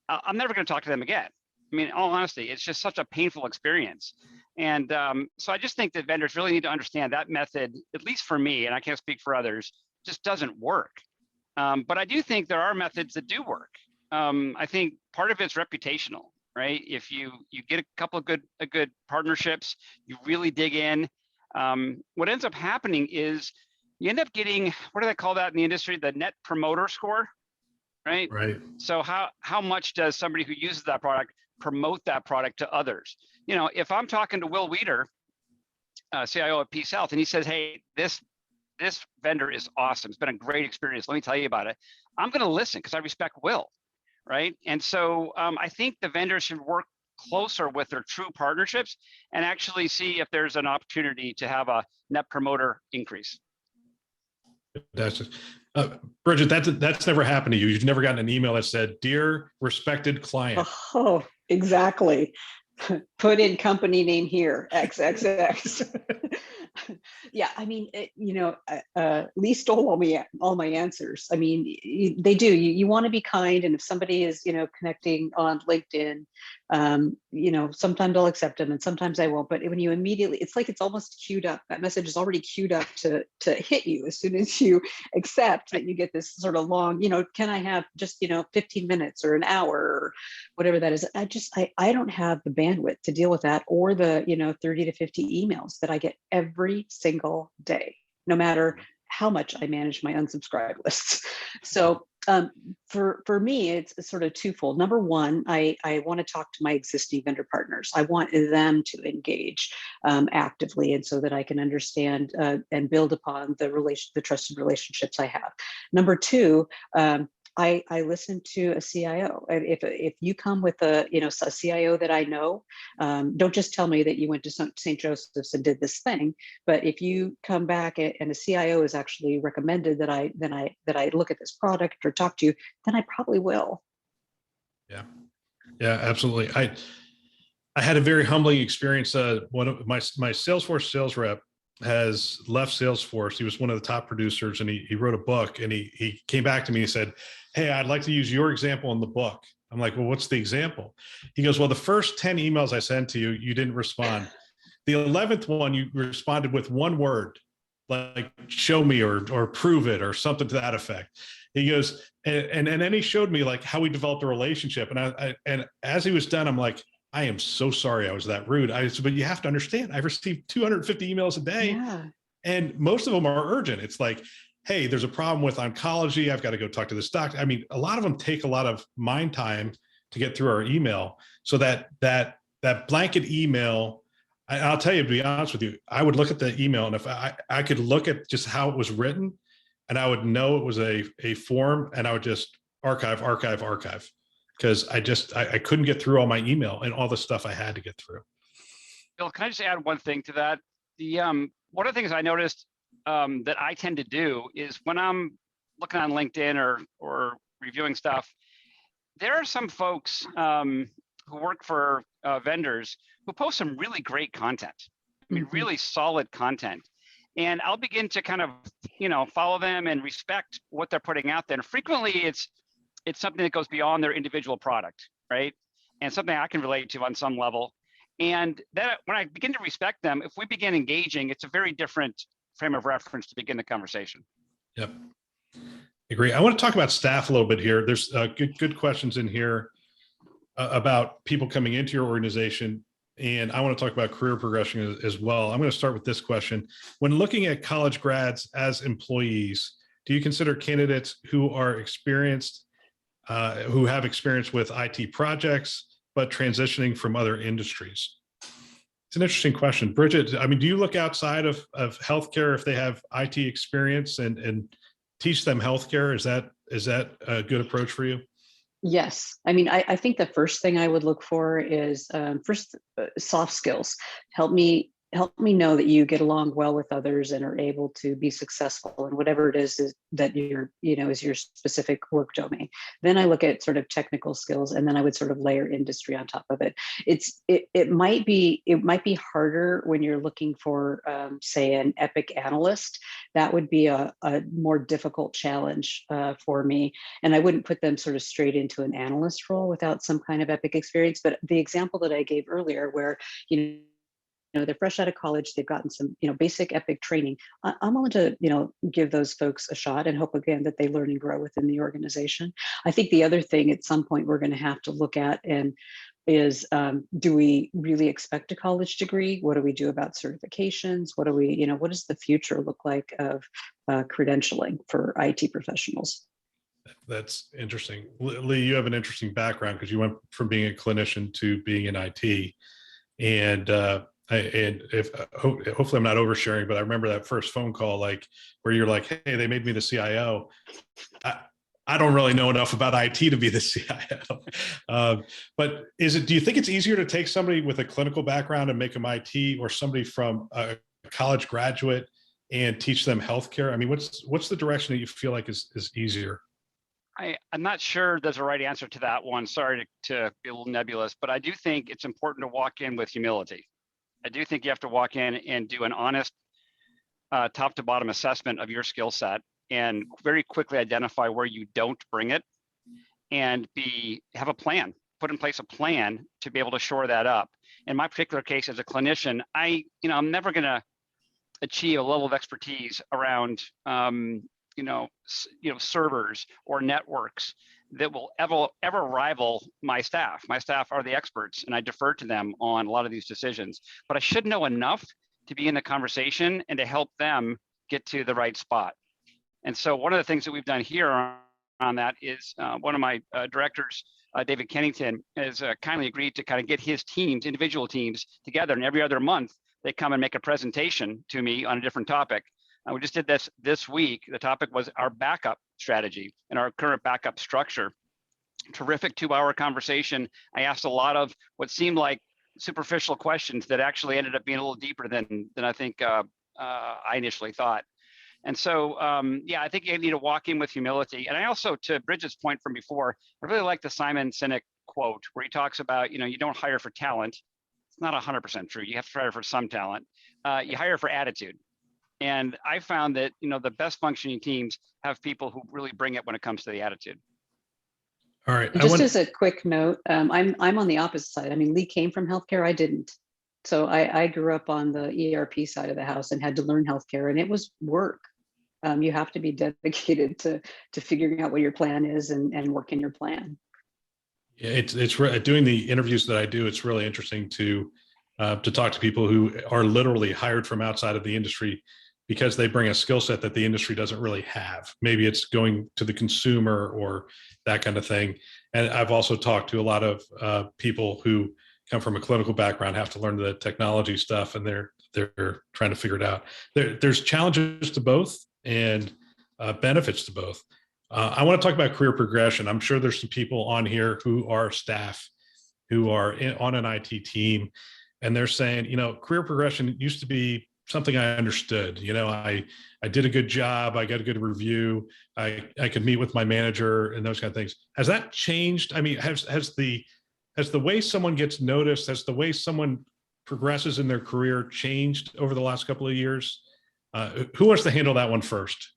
I'm never going to talk to them again. I mean, in all honesty, it's just such a painful experience. And so I just think that vendors really need to understand that method, at least for me, and I can't speak for others, just doesn't work. But I do think there are methods that do work. I think part of it's reputational, right? If you get a couple of good partnerships, you really dig in. What ends up happening is you end up getting, what do they call that in the industry? The net promoter score, right? Right. So how much does somebody who uses that product promote that product to others? If I'm talking to Will Weeder, CIO at Peace Health, and he says, hey, this vendor is awesome. It's been a great experience. Let me tell you about it. I'm going to listen because I respect Will, right? And so I think the vendors should work closer with their true partnerships and actually see if there's an opportunity to have a net promoter increase. Fantastic. Bridget, that's never happened to you. You've never gotten an email that said, dear respected client. Oh, exactly. Put in company name here, XXX. Yeah, I mean, Lee stole all my answers. I mean, they do. You want to be kind, and if somebody is, connecting on LinkedIn, sometimes I'll accept them, and sometimes I won't. But when you immediately, it's like it's almost queued up. That message is already queued up to hit you as soon as you accept that you get this sort of long. Can I have just 15 minutes or an hour or whatever that is? I don't have the bandwidth to deal with that, or the 30 to 50 emails that I get every single day, no matter how much I manage my unsubscribe lists. So for me, it's sort of twofold. Number one, I want to talk to my existing vendor partners. I want them to engage actively, and so that I can understand and build upon the trusted relationships I have. Number two, I listen to a CIO. If you come with a CIO that I know, don't just tell me that you went to St. Joseph's and did this thing. But if you come back and a CIO is actually recommended that I look at this product or talk to you, then I probably will. Yeah, absolutely. I had a very humbling experience. One of my Salesforce sales rep has left Salesforce. He was one of the top producers, and he wrote a book, and he came back to me and he said, hey, I'd like to use your example in the book. I'm like, well, what's the example? He goes, well, the first 10 emails I sent to you, you didn't respond. The 11th one, you responded with one word, like show me or prove it or something to that effect. He goes, and then he showed me like how we developed a relationship. And as he was done, I'm like, I am so sorry I was that rude. I said, but you have to understand, I've received 250 emails a day, and most of them are urgent. It's like, hey, there's a problem with oncology. I've got to go talk to this doctor. I mean, a lot of them take a lot of mind time to get through our email. So that blanket email, I'll tell you, to be honest with you, I would look at the email, and if I could look at just how it was written, and I would know it was a form, and I would just archive, because I couldn't get through all my email and all the stuff I had to get through. Bill, can I just add one thing to that? One of the things I noticed that I tend to do is when I'm looking on LinkedIn or reviewing stuff, there are some folks who work for vendors who post some really great content. I mean, Mhm. really solid content. And I'll begin to kind of, follow them and respect what they're putting out there. And frequently it's something that goes beyond their individual product, right? And something I can relate to on some level. And that when I begin to respect them, if we begin engaging, it's a very different frame of reference to begin the conversation. Yep. Agree. I want to talk about staff a little bit here. There's good questions in here about people coming into your organization. And I want to talk about career progression as well. I'm going to start with this question. When looking at college grads as employees, do you consider candidates who are experienced, who have experience with IT projects, but transitioning from other industries? It's an interesting question. Bridget, I mean, do you look outside of healthcare if they have IT experience and teach them healthcare? Is that a good approach for you? Yes. I mean, I think the first thing I would look for is first soft skills. Help me know that you get along well with others and are able to be successful in whatever it is that is your specific work domain. Then I look at sort of technical skills, and then I would sort of layer industry on top of it. It might be harder when you're looking for say an Epic analyst. That would be a more difficult challenge for me, and I wouldn't put them sort of straight into an analyst role without some kind of Epic experience. But the example that I gave earlier, where they're fresh out of college, they've gotten some basic Epic training, I'm willing to give those folks a shot and hope again that they learn and grow within the organization. I think the other thing at some point we're going to have to look at is do we really expect a college degree? What do we do about certifications? What does the future look like of credentialing for IT professionals? That's interesting. Lee, you have an interesting background because you went from being a clinician to being in IT. And hopefully I'm not oversharing, but I remember that first phone call, like where you're like, "Hey, they made me the CIO." I don't really know enough about IT to be the CIO. But do you think it's easier to take somebody with a clinical background and make them IT, or somebody from a college graduate and teach them healthcare? I mean, what's the direction that you feel like is easier? I'm not sure there's a right answer to that one. Sorry to be a little nebulous, but I do think it's important to walk in with humility. I do think you have to walk in and do an honest top to bottom assessment of your skill set and very quickly identify where you don't bring it, and have a plan, put in place a plan to be able to shore that up. In my particular case as a clinician, I'm never going to achieve a level of expertise around servers or networks that will ever rival my staff. My staff are the experts, and I defer to them on a lot of these decisions. But I should know enough to be in the conversation and to help them get to the right spot. And so one of the things that we've done here on that is one of my directors, David Kennington, has kindly agreed to kind of get his teams, individual teams, together, and every other month they come and make a presentation to me on a different topic. We just did this week. The topic was our backup strategy and our current backup structure. Terrific 2-hour conversation. I asked a lot of what seemed like superficial questions that actually ended up being a little deeper than I think I initially thought. And so, I think you need to walk in with humility. And I also, to Bridget's point from before, I really like the Simon Sinek quote where he talks about, you don't hire for talent. It's not 100% true. You have to hire for some talent. You hire for attitude. And I found that, the best functioning teams have people who really bring it when it comes to the attitude. All right. Just as a quick note, I'm on the opposite side. I mean, Lee came from healthcare. I didn't. So I grew up on the ERP side of the house and had to learn healthcare, and it was work. You have to be dedicated to figuring out what your plan is and working your plan. Yeah, it's doing the interviews that I do. It's really interesting to talk to people who are literally hired from outside of the industry because they bring a skill set that the industry doesn't really have. Maybe it's going to the consumer or that kind of thing. And I've also talked to a lot of people who come from a clinical background, have to learn the technology stuff, and they're trying to figure it out. There's challenges to both and benefits to both. I want to talk about career progression. I'm sure there's some people on here who are staff, who are on an IT team, and they're saying, career progression used to be something I understood. I did a good job. I got a good review. I could meet with my manager and those kind of things. Has that changed? I mean, has the way someone gets noticed, has the way someone progresses in their career changed over the last couple of years? Who wants to handle that one first?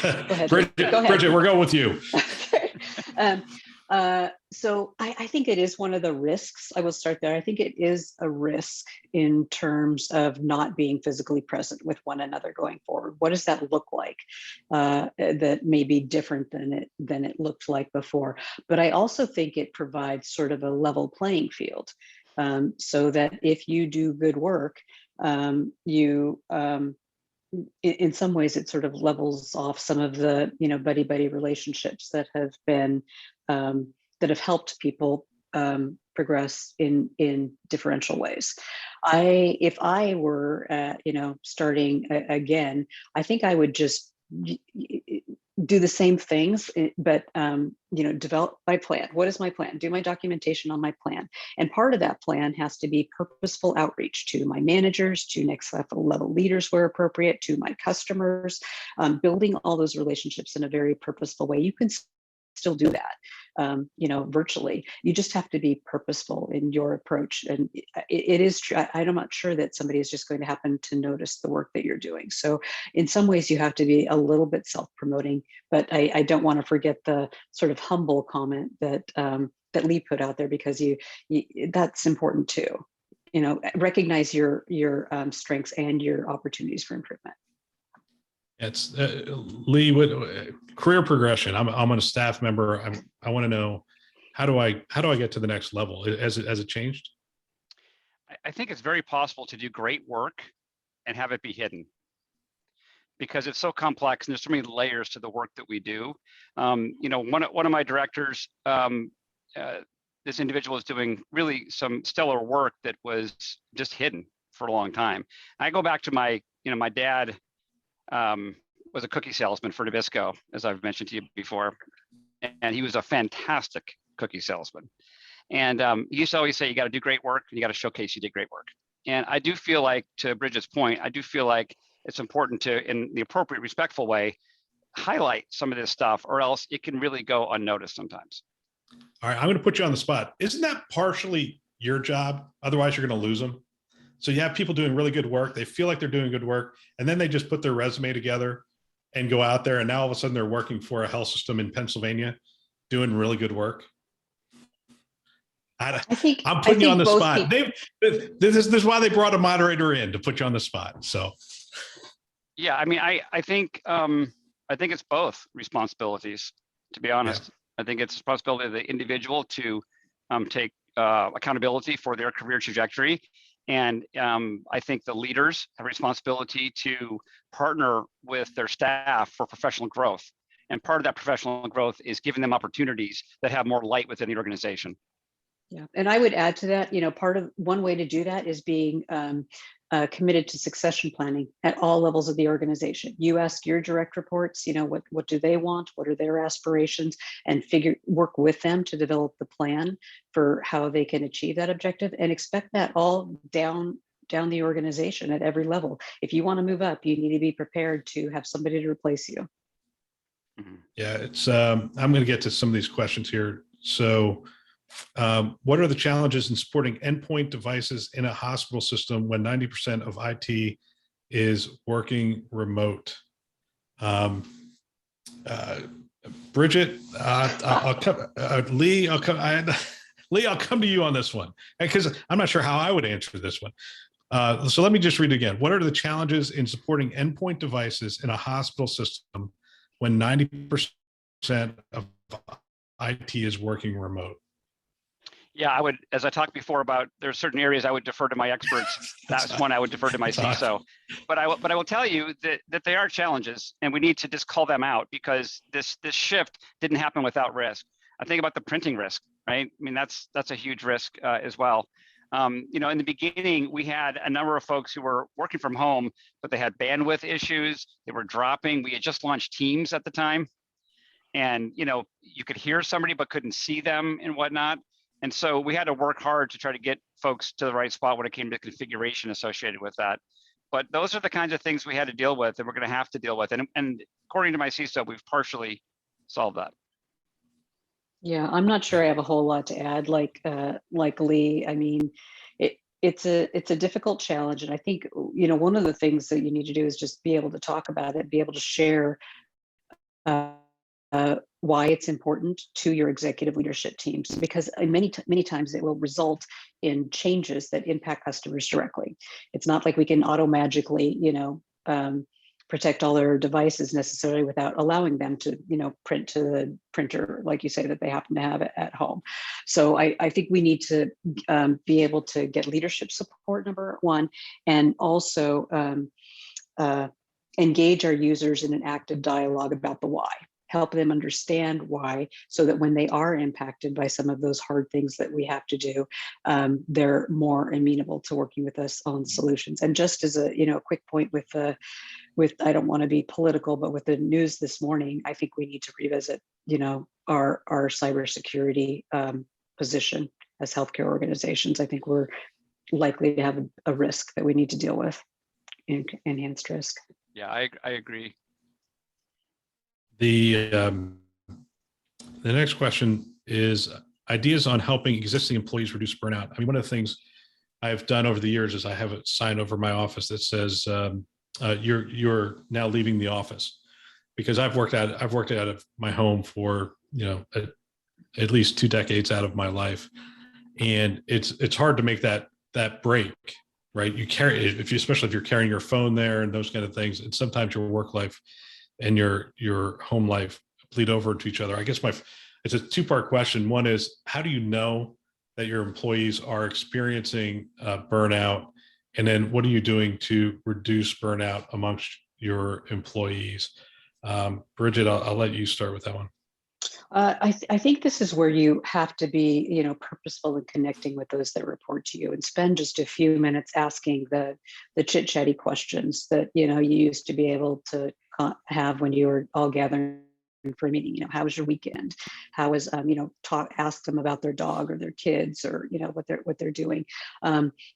Go ahead. Bridget, Go ahead. Bridget, we're going with you. Okay. So I think it is one of the risks. I will start there. I think it is a risk in terms of not being physically present with one another going forward. What does that look like? That may be different than it looked like before. But I also think it provides sort of a level playing field, so that if you do good work, in some ways it sort of levels off some of the buddy relationships that have been that have helped people progress in differential ways. If I were starting again, I think I would just do the same things, but develop my plan. What is my plan? Do my documentation on my plan. And part of that plan has to be purposeful outreach to my managers, to next level leaders where appropriate, to my customers, building all those relationships in a very purposeful way. You can still do that, virtually. You just have to be purposeful in your approach. And it is true. I'm not sure that somebody is just going to happen to notice the work that you're doing. So in some ways you have to be a little bit self-promoting, but I don't want to forget the sort of humble comment that that Lee put out there, because you that's important too. Recognize your strengths and your opportunities for improvement. It's Lee, with career progression. I'm a staff member. I want to know, how do I get to the next level? Has it changed? I think it's very possible to do great work and have it be hidden, because it's so complex and there's so many layers to the work that we do. One of my directors, this individual is doing really some stellar work that was just hidden for a long time. I go back to my dad. Was a cookie salesman for Nabisco, as I've mentioned to you before. And he was a fantastic cookie salesman. And he used to always say, you got to do great work and you got to showcase you did great work. And I do feel like, to Bridget's point, I do feel like it's important to, in the appropriate, respectful way, highlight some of this stuff, or else it can really go unnoticed sometimes. All right, I'm going to put you on the spot. Isn't that partially your job? Otherwise, you're going to lose them. So you have people doing really good work. They feel like they're doing good work, and then they just put their resume together and go out there, and now all of a sudden they're working for a health system in Pennsylvania doing really good work. I'm putting you on the spot. This is why they brought a moderator in, to put you on the spot. So yeah, I mean, I think it's both responsibilities, to be honest. Yeah. I think it's responsibility of the individual to take accountability for their career trajectory. And I think the leaders have a responsibility to partner with their staff for professional growth. And part of that professional growth is giving them opportunities that have more light within the organization. Yeah, and I would add to that, one way to do that is being committed to succession planning at all levels of the organization. You ask your direct reports, what do they want? What are their aspirations? And work with them to develop the plan for how they can achieve that objective, and expect that all down the organization at every level. If you want to move up, you need to be prepared to have somebody to replace you. Yeah, it's I'm going to get to some of these questions here. So what are the challenges in supporting endpoint devices in a hospital system when 90% of IT is working remote? Bridget, I'll come. Lee, I'll come to you on this one, because I'm not sure how I would answer this one. So let me just read it again. What are the challenges in supporting endpoint devices in a hospital system when 90% of IT is working remote? Yeah, I would, as I talked before about, there's certain areas I would defer to my experts. That's one I would defer to my CISO. But I will tell you that they are challenges, and we need to just call them out, because this shift didn't happen without risk. I think about the printing risk, right? I mean, that's a huge risk as well. In the beginning, we had a number of folks who were working from home, but they had bandwidth issues. They were dropping. We had just launched Teams at the time, and you could hear somebody but couldn't see them and whatnot. And so we had to work hard to try to get folks to the right spot when it came to configuration associated with that. But those are the kinds of things we had to deal with, and we're going to have to deal with. And according to my CISO, we've partially solved that. Yeah, I'm not sure I have a whole lot to add. Like Lee, I mean, it's a difficult challenge, and I think one of the things that you need to do is just be able to talk about it, be able to share uh, why it's important to your executive leadership teams, because many times it will result in changes that impact customers directly. It's not like we can auto magically, protect all their devices necessarily without allowing them to, print to the printer, like you say, that they happen to have at home. So I think we need to be able to get leadership support, number one, and also engage our users in an active dialogue about the why. Help them understand why, so that when they are impacted by some of those hard things that we have to do, they're more amenable to working with us on solutions. And just as a quick point with I don't want to be political, but with the news this morning, I think we need to revisit our cybersecurity position as healthcare organizations. I think we're likely to have a risk that we need to deal with, enhanced risk. Yeah, I agree. The next question is ideas on helping existing employees reduce burnout. I mean, one of the things I've done over the years is I have a sign over my office that says you're now leaving the office, because I've worked out of my home for at least 2 decades out of my life, and it's hard to make that break, right? You carry, especially if you're carrying your phone there and those kind of things, and sometimes your work life and your home life bleed over to each other. I guess it's a 2-part question. One is, how do you know that your employees are experiencing burnout? And then what are you doing to reduce burnout amongst your employees? Bridget, I'll let you start with that one. I think this is where you have to be, purposeful in connecting with those that report to you, and spend just a few minutes asking the chit-chatty questions that you used to be able to have when you were all gathering for a meeting. How was your weekend? How was ask them about their dog or their kids, or what they're doing,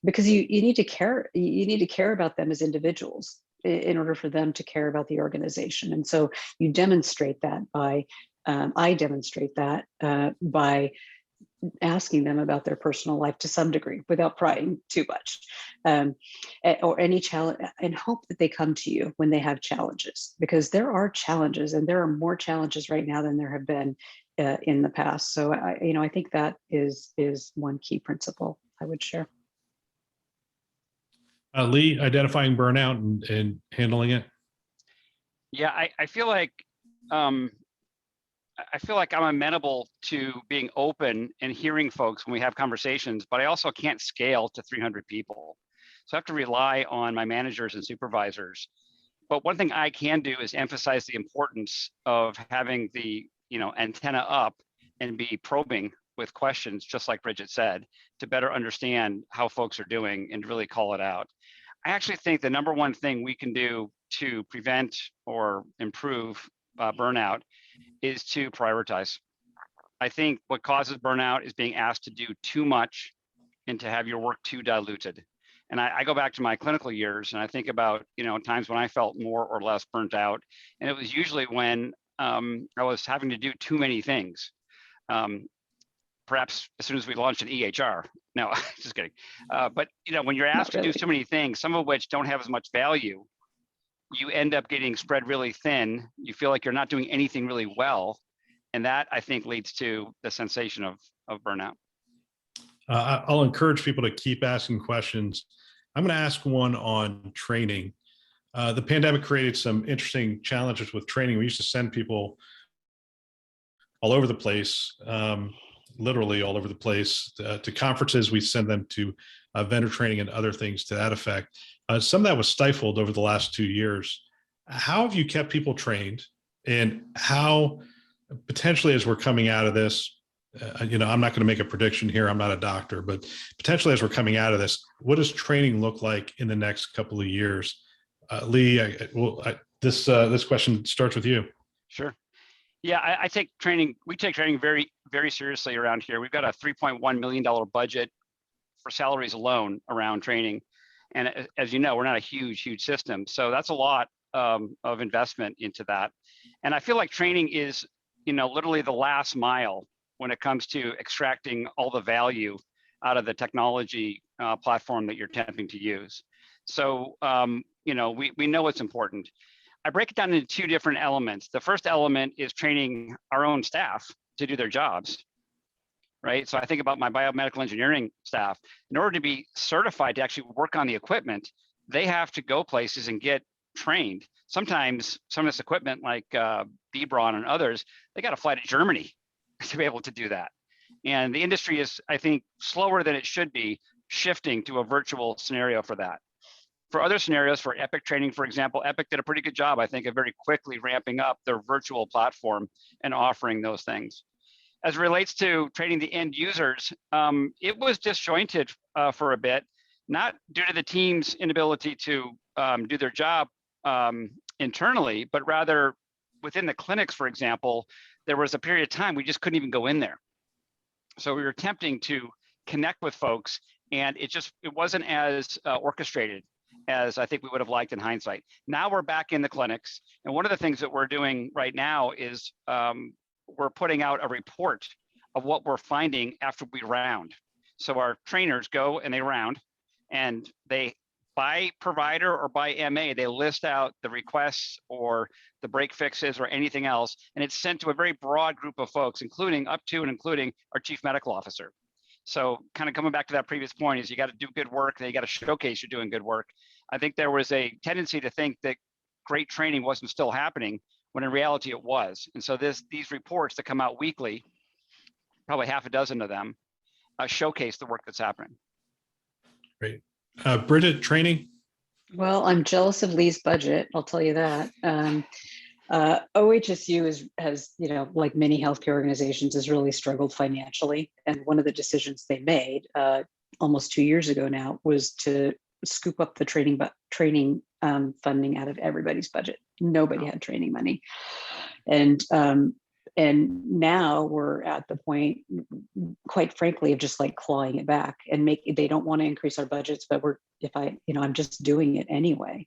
because you need to care. You need to care about them as individuals in order for them to care about the organization. And so you demonstrate that by I demonstrate that by asking them about their personal life to some degree, without prying too much, or any challenge, and hope that they come to you when they have challenges, because there are challenges, and there are more challenges right now than there have been in the past. So I think that is one key principle I would share. Lee, identifying burnout and handling it. Yeah, I feel like I'm amenable to being open and hearing folks when we have conversations, but I also can't scale to 300 people. So I have to rely on my managers and supervisors. But one thing I can do is emphasize the importance of having the antenna up and be probing with questions, just like Bridget said, to better understand how folks are doing and really call it out. I actually think the number one thing we can do to prevent or improve burnout is to prioritize. I think what causes burnout is being asked to do too much and to have your work too diluted. And I go back to my clinical years, and I think about times when I felt more or less burnt out, and it was usually when I was having to do too many things. Perhaps as soon as we launched an EHR. No, just kidding. But when you're asked to do so many things, some of which don't have as much value, you end up getting spread really thin. You feel like you're not doing anything really well. And that, I think, leads to the sensation of burnout. I'll encourage people to keep asking questions. I'm going to ask one on training. The pandemic created some interesting challenges with training. We used to send people all over the place, literally all over the place, to conferences. We send them to vendor training and other things to that effect. Some of that was stifled over the last 2 years. How have you kept people trained, and how potentially, as we're coming out of this, I'm not going to make a prediction here, I'm not a doctor, but potentially as we're coming out of this, what does training look like in the next couple of years? Lee, this question starts with you. Sure. Yeah, I take training. We take training very, very seriously around here. We've got a $3.1 million budget for salaries alone around training. And as you know, we're not a huge system. So that's a lot of investment into that. And I feel like training is, literally the last mile when it comes to extracting all the value out of the technology platform that you're attempting to use. So, we know it's important. I break it down into two different elements. The first element is training our own staff to do their jobs, right? So I think about my biomedical engineering staff. In order to be certified to actually work on the equipment, they have to go places and get trained. Sometimes some of this equipment like Bebron and others, they got to fly to Germany to be able to do that. And the industry is, I think, slower than it should be shifting to a virtual scenario for that. For other scenarios, for Epic training, for example, Epic did a pretty good job, I think, of very quickly ramping up their virtual platform and offering those things. As it relates to training the end users, it was disjointed for a bit, not due to the team's inability to do their job internally, but rather within the clinics, for example, there was a period of time we just couldn't even go in there. So we were attempting to connect with folks, and it wasn't as orchestrated as I think we would have liked in hindsight. Now we're back in the clinics, and one of the things that we're doing right now is we're putting out a report of what we're finding after we round. So our trainers go and they round, and they, by provider or by MA, they list out the requests or the break fixes or anything else, and it's sent to a very broad group of folks, including up to and including our chief medical officer. So kind of coming back to that previous point is you got to do good work, and you got to showcase you're doing good work. I think there was a tendency to think that great training wasn't still happening, when in reality it was. And so these reports that come out weekly, probably half a dozen of them, showcase the work that's happening. Great. Bridget, training? Well, I'm jealous of Lee's budget, I'll tell you that. OHSU has, like many healthcare organizations, has really struggled financially. And one of the decisions they made almost 2 years ago now was to scoop up the training funding out of everybody's budget. Nobody had training money. And now we're at the point, quite frankly, of just like clawing it back and they don't want to increase our budgets, but I'm just doing it anyway,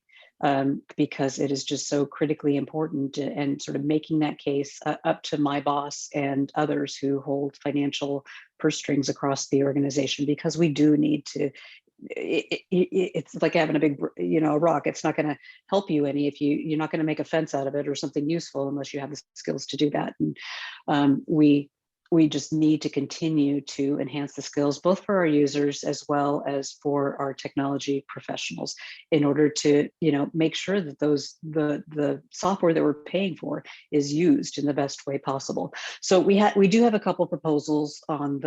because it is just so critically important, and sort of making that case up to my boss and others who hold financial purse strings across the organization, because we do need to. It's like having a big, a rock. It's not going to help you any if you're not going to make a fence out of it or something useful unless you have the skills to do that. And we just need to continue to enhance the skills, both for our users as well as for our technology professionals, in order to make sure that the software that we're paying for is used in the best way possible. So we do have a couple proposals on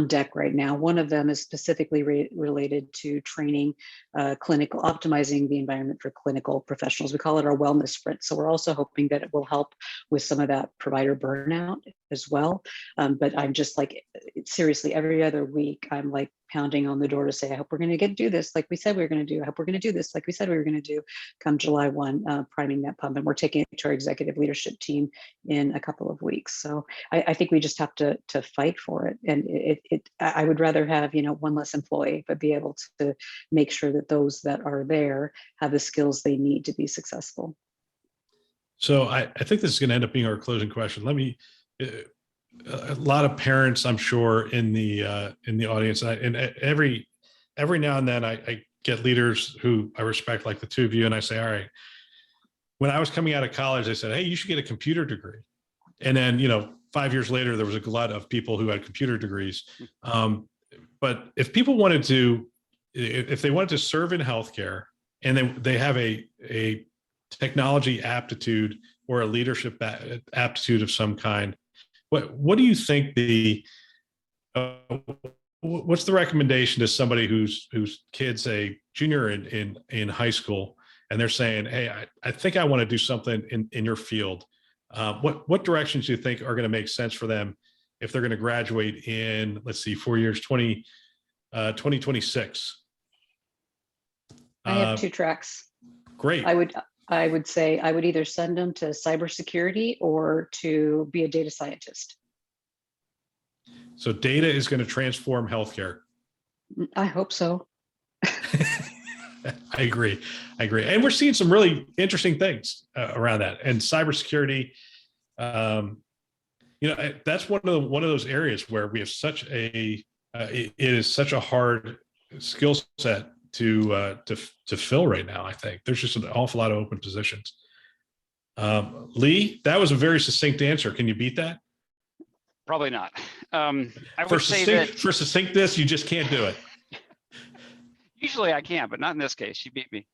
deck right now. One of them is specifically related to training optimizing the environment for clinical professionals. We call it our wellness sprint. So we're also hoping that it will help with some of that provider burnout as well. But I'm just like, seriously, every other week, I'm like pounding on the door to say, I hope we're going to do this like we said we were going to do. I hope we're going to do this like we said we were going to do come July 1, priming that pump. And we're taking it to our executive leadership team in a couple of weeks. So I think we just have to fight for it. And I would rather have, one less employee, but be able to make sure that those that are there have the skills they need to be successful. So I think this is going to end up being our closing question. Let me, a lot of parents, I'm sure, in the audience, and every now and then I get leaders who I respect, like the two of you, and I say, all right, when I was coming out of college, they said, hey, you should get a computer degree. And then, 5 years later, there was a glut of people who had computer degrees. But if people wanted to, if they wanted to serve in healthcare, and they have a technology aptitude or a leadership aptitude of some kind, what do you think what's the recommendation to somebody whose kid's a junior in high school, and they're saying, hey, I think I want to do something in your field? What directions do you think are going to make sense for them if they're going to graduate in, let's see, 4 years, 2026? I have two tracks. Great. I would say I would either send them to cybersecurity or to be a data scientist. So data is going to transform healthcare. I hope so. I agree. And we're seeing some really interesting things around that. And cybersecurity, That's one of those areas where we have such it is such a hard skill set to fill right now. I think there's just an awful lot of open positions. Lee, that was a very succinct answer. Can you beat that? Probably not. I would say that for succinctness, you just can't do it. Usually I can, but not in this case. She beat me.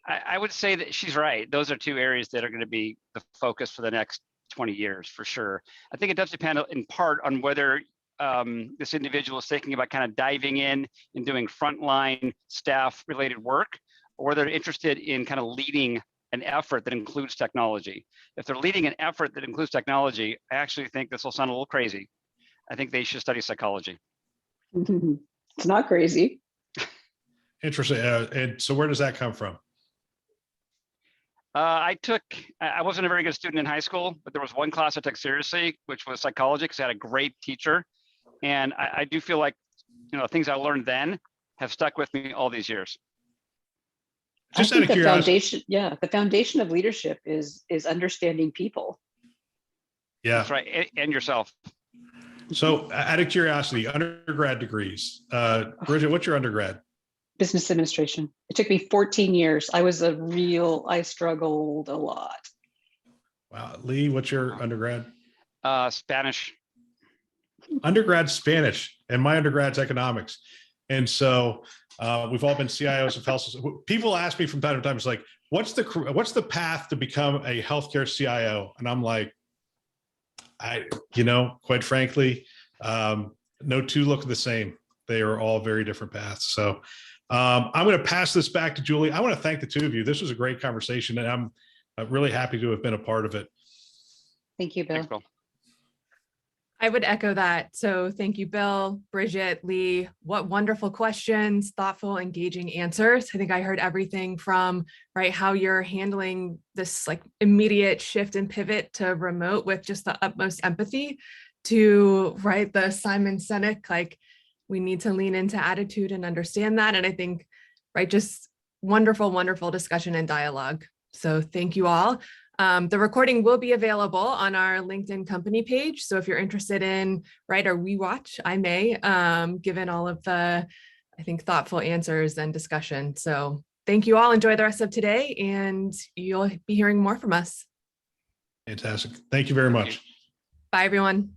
I would say that she's right. Those are two areas that are going to be the focus for the next 20 years for sure. I think it does depend in part on whether this individual is thinking about kind of diving in and doing frontline staff related work, or they're interested in kind of leading an effort that includes technology. If they're leading an effort that includes technology, I actually think this will sound a little crazy. I think they should study psychology. It's not crazy. Interesting. And so where does that come from? I wasn't a very good student in high school, but there was one class I took seriously, which was psychology, because I had a great teacher. And I do feel like, things I learned then have stuck with me all these years. Just I think out of curiosity. the foundation of leadership is understanding people. Yeah. That's right. And yourself. So out of curiosity, undergrad degrees. Bridget, what's your undergrad? Business administration. It took me 14 years. I struggled a lot. Wow. Lee, what's your undergrad? Spanish. Undergrad Spanish, and my undergrad's economics. And so we've all been CIOs of health. People ask me from time to time, it's like, what's the path to become a healthcare CIO? And I'm like, quite frankly, no two look the same. They are all very different paths. So I'm going to pass this back to Julie. I want to thank the two of you. This was a great conversation, and I'm really happy to have been a part of it. Thank you, Bill. Thanks, Bill. I would echo that. So thank you, Bill, Bridget, Lee. What wonderful questions, thoughtful, engaging answers. I think I heard everything from how you're handling this immediate shift and pivot to remote with just the utmost empathy, to the Simon Sinek, we need to lean into attitude and understand that. And I think, just wonderful, wonderful discussion and dialogue. So thank you all. The recording will be available on our LinkedIn company page. So if you're interested in a rewatch, I may, given all of the, I think, thoughtful answers and discussion. So thank you all. Enjoy the rest of today, and you'll be hearing more from us. Fantastic. Thank you very much. Bye, everyone.